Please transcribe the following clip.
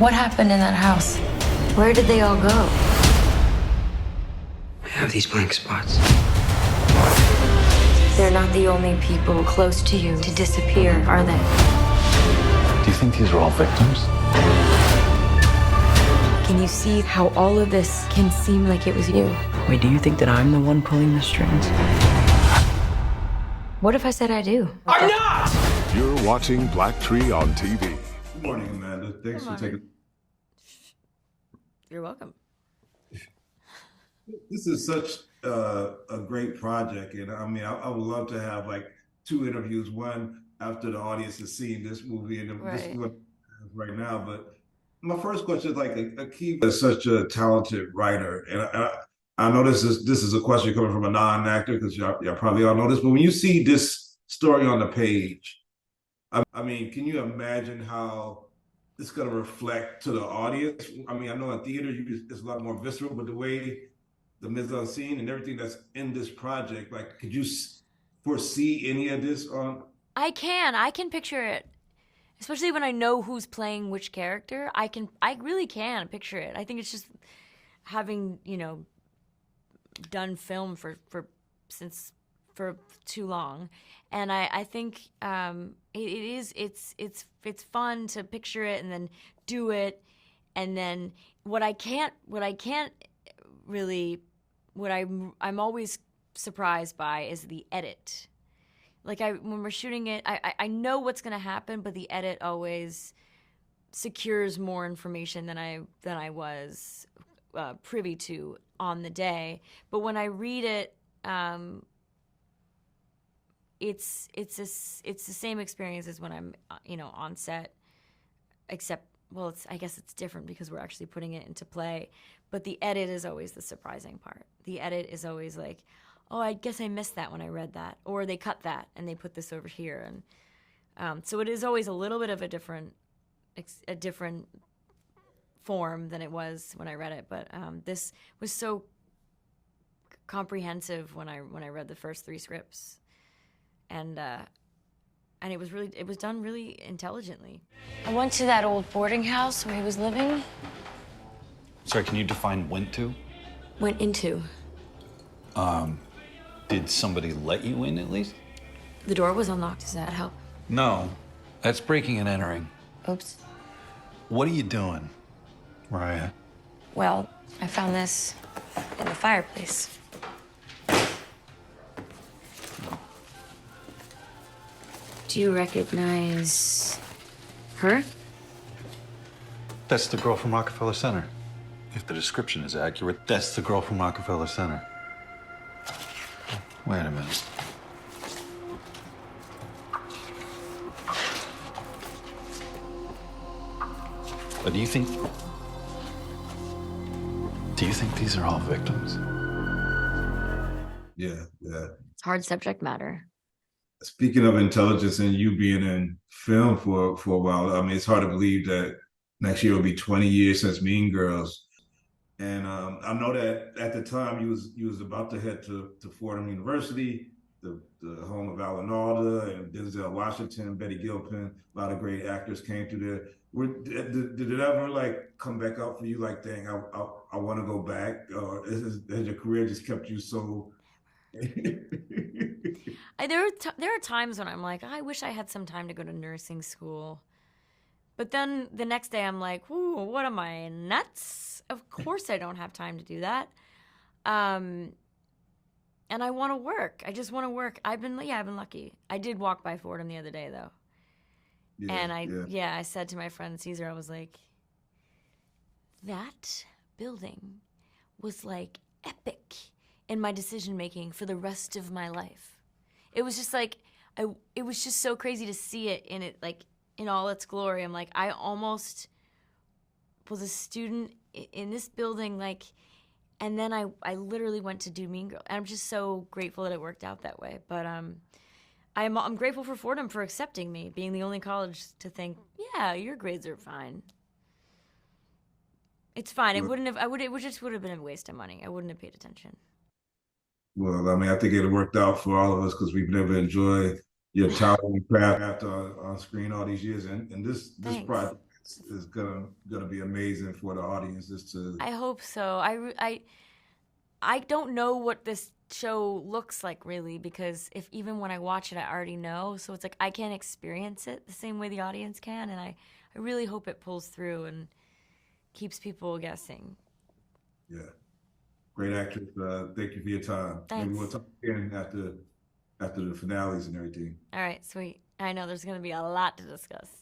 What happened in that house? Where did they all go? I have these blank spots. They're not the only people close to you to disappear, are they? Do you think these are all victims? Can you see how all of this can seem like it was you? Wait, do you think that I'm the one pulling the strings? What if I said I do? I'm not! You're watching Black Tree on TV. Good morning, Amanda. Thanks for taking. You're welcome. This is such a great project, and I mean, I would love to have like 2 interviews. One after the audience has seen this movie, and this one right now. But my first question is like a key is such a talented writer, and I know this is a question coming from a non-actor because y'all probably all know this. But when you see this story on the page, I mean, can you imagine how it's going to reflect to the audience? I mean, I know in theater it's a lot more visceral, but the way the mise-en-scene and everything that's in this project, like, could you foresee any of this on? I can picture it, especially when I know who's playing which character. I really can picture it. I think it's just having, done film for too long, and I think it's fun to picture it and then do it, and then I'm always surprised by is the edit. Like when we're shooting it, I know what's gonna happen, but the edit always secures more information than I was privy to on the day. But when I read it, it's the same experience as when I'm on set, except I guess it's different because we're actually putting it into play. But the edit is always the surprising part. The edit is always like, oh, I guess I missed that when I read that, or they cut that and they put this over here, and so it is always a little bit of a different form than it was when I read it. But this was so comprehensive when I read the first 3 scripts, and it was done really intelligently. I went to that old boarding house where he was living. Sorry, can you define went to? Went into. Did somebody let you in at least? The door was unlocked. Does that help? No, that's breaking and entering. Oops. What are you doing, Mariah? Well, I found this in the fireplace. Do you recognize her? That's the girl from Rockefeller Center. If the description is accurate, that's the girl from Rockefeller Center. Wait a minute. But do you think these are all victims? Yeah. It's hard subject matter. Speaking of intelligence and you being in film for a while, I mean, it's hard to believe that next year will be 20 years since Mean Girls. And I know that at the time you was about to head to Fordham University, the home of Alan Alda and Denzel Washington, Betty Gilpin. A lot of great actors came through there. Did it ever like come back up for you? Like, dang, I want to go back. Has your career just kept you so? There are times when I'm like, I wish I had some time to go to nursing school. But then the next day I'm like, ooh, what am I, nuts? Of course I don't have time to do that. And I want to work. I just want to work. I've been lucky. I did walk by Fordham the other day though. Yeah, and I said to my friend Caesar, I was like, that building was like epic in my decision making for the rest of my life. It was just like, it was just so crazy to see it in all its glory. I'm like, I almost was a student in this building, like, and then I literally went to do Mean Girl. And I'm just so grateful that it worked out that way. But I'm grateful for Fordham for accepting me, being the only college to think, yeah, your grades are fine. It's fine. It just would have been a waste of money. I wouldn't have paid attention. Well, I mean, I think it worked out for all of us because we've never enjoyed your talent and craft on screen all these years. And this project is gonna be amazing for the audience. Just to I hope so. I don't know what this show looks like really, because if even when I watch it, I already know. So it's like I can't experience it the same way the audience can, and I really hope it pulls through and keeps people guessing. Yeah, great actress. Thank you for your time. Thanks. Maybe we'll talk again after the finales and everything. All right, sweet. I know there's going to be a lot to discuss.